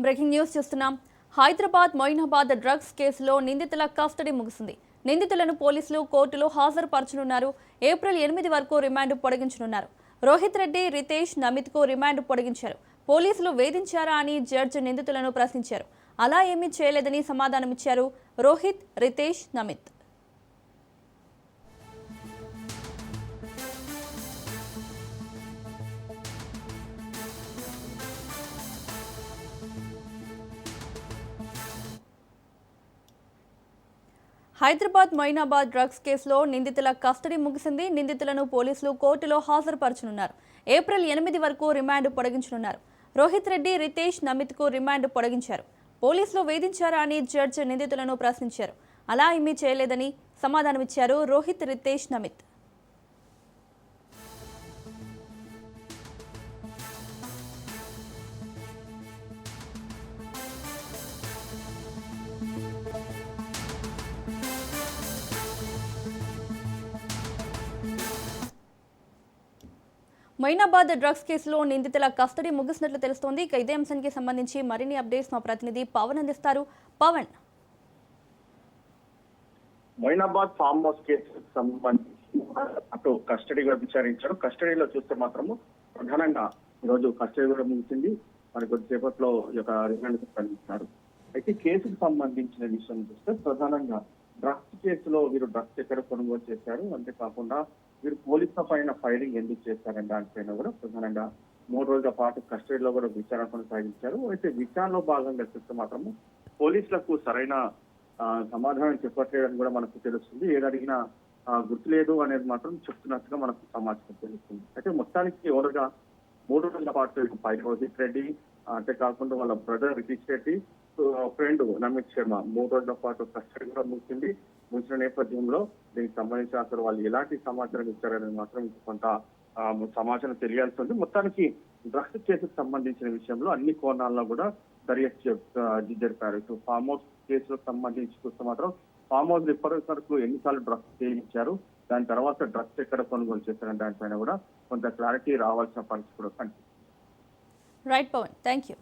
Breaking news చూస్తున్నాం. Hyderabad Moinabad drugs కేసులో నిందితుల కస్టడీ ముగిసింది. నిందితులను పోలీసులు కోర్టులో హాజరుపరచనున్నారు. ఏప్రిల్ 8 వరకు రిమాండ్ పొడిగించనున్నారు. రోహిత్ రెడ్డి, రితేష్, నమిత్కు రిమాండ్ పొడిగించారు. పోలీసులు వేధించారా అని జడ్జి నిందితులను ప్రశ్నించారు. అలా ఏమీ చేయలేదని సమాధానమిచ్చారు రోహిత్, రితేష్, నమిత్. హైదరాబాద్ మొయినాబాద్ డ్రగ్స్ కేసులో నిందితుల కస్టడీ ముగిసింది. నిందితులను పోలీసులు కోర్టులో హాజరుపరచనున్నారు. ఏప్రిల్ 8 వరకు రిమాండ్ పొడిగించనున్నారు. రోహిత్ రెడ్డి, రితేష్, నమిత్కు రిమాండ్ పొడిగించారు. పోలీసులు వేధించారా అని జడ్జి నిందితులను ప్రశ్నించారు. అలా ఏమీ చేయలేదని సమాధానమిచ్చారు రోహిత్, రితేష్, నమిత్. మొయినాబాద్ డ్రగ్స్ కేసులో నిందితుల కస్టడీ ముగిసినట్లు తెలుస్తోంది. ఇక ఇదే అంశానికి సంబంధించి మరిన్ని అప్డేట్స్ మా ప్రతినిధి పవన్ అందిస్తారు. పవన్, మొయినాబాద్ ఫామ్ హౌస్ కేసుకు సంబంధించి అటు కస్టడీగా విచారించారు. కస్టడీలో చూస్తే మాత్రము ప్రధానంగా ఈరోజు కస్టడీ కూడా ముగిసింది. మరి కొద్దిసేపట్లో ఈ యొక్క రిమాండ్ కలిగిస్తారు. అయితే కేసుకు సంబంధించిన విషయం చూస్తే ప్రధానంగా డ్రగ్స్ కేసులో వీరు డ్రగ్స్ ఎక్కడ కొనుగోలు చేశారు, అంతేకాకుండా వీరు పోలీసుల పైన ఫైరింగ్ ఎందుకు చేశారని దానిపైన కూడా ప్రధానంగా 3 రోజుల పాటు కస్టడీలో కూడా విచారణ కొనసాగించారు. అయితే విచారణలో భాగంగా చూస్తే మాత్రము పోలీసులకు సరైన సమాధానం చెప్పట్లేదని కూడా మనకు తెలుస్తుంది. ఏదడిగినా గుర్తులేదు అనేది మాత్రం చెప్తున్నట్టుగా మనకు సమాచారం తెలుస్తుంది. అయితే మొత్తానికి ఎవరుగా 3 రోజుల పాటు రోహిత్ రెడ్డి, అంతేకాకుండా వాళ్ళ బ్రదర్ రితీష్ రెడ్డి, ఫ్రెండ్ నమిత్ శర్మ 3 రోజుల పాటు కస్టడీ కూడా ముగిసిన నేపథ్యంలో దీనికి సంబంధించి అసలు వాళ్ళు ఎలాంటి సమాచారం ఇచ్చారనేది మాత్రం కొంత సమాచారం తెలియాల్సి ఉంది. మొత్తానికి డ్రగ్స్ కేసుకు సంబంధించిన విషయంలో అన్ని కోణాల్లో కూడా దర్యాప్తు జరిపారు. ఇటు ఫామ్ హౌస్ కేసులకు సంబంధించి చూస్తే మాత్రం ఫామ్ హౌస్ ఇప్పటి వరకు ఎన్నిసార్లు డ్రగ్స్ చేయించారు, దాని తర్వాత డ్రగ్స్ ఎక్కడ కొనుగోలు చేశారని దానిపైన కూడా కొంత క్లారిటీ రావాల్సిన పరిస్థితి కూడా కనిపిస్తుంది. Right Pavan, thank you.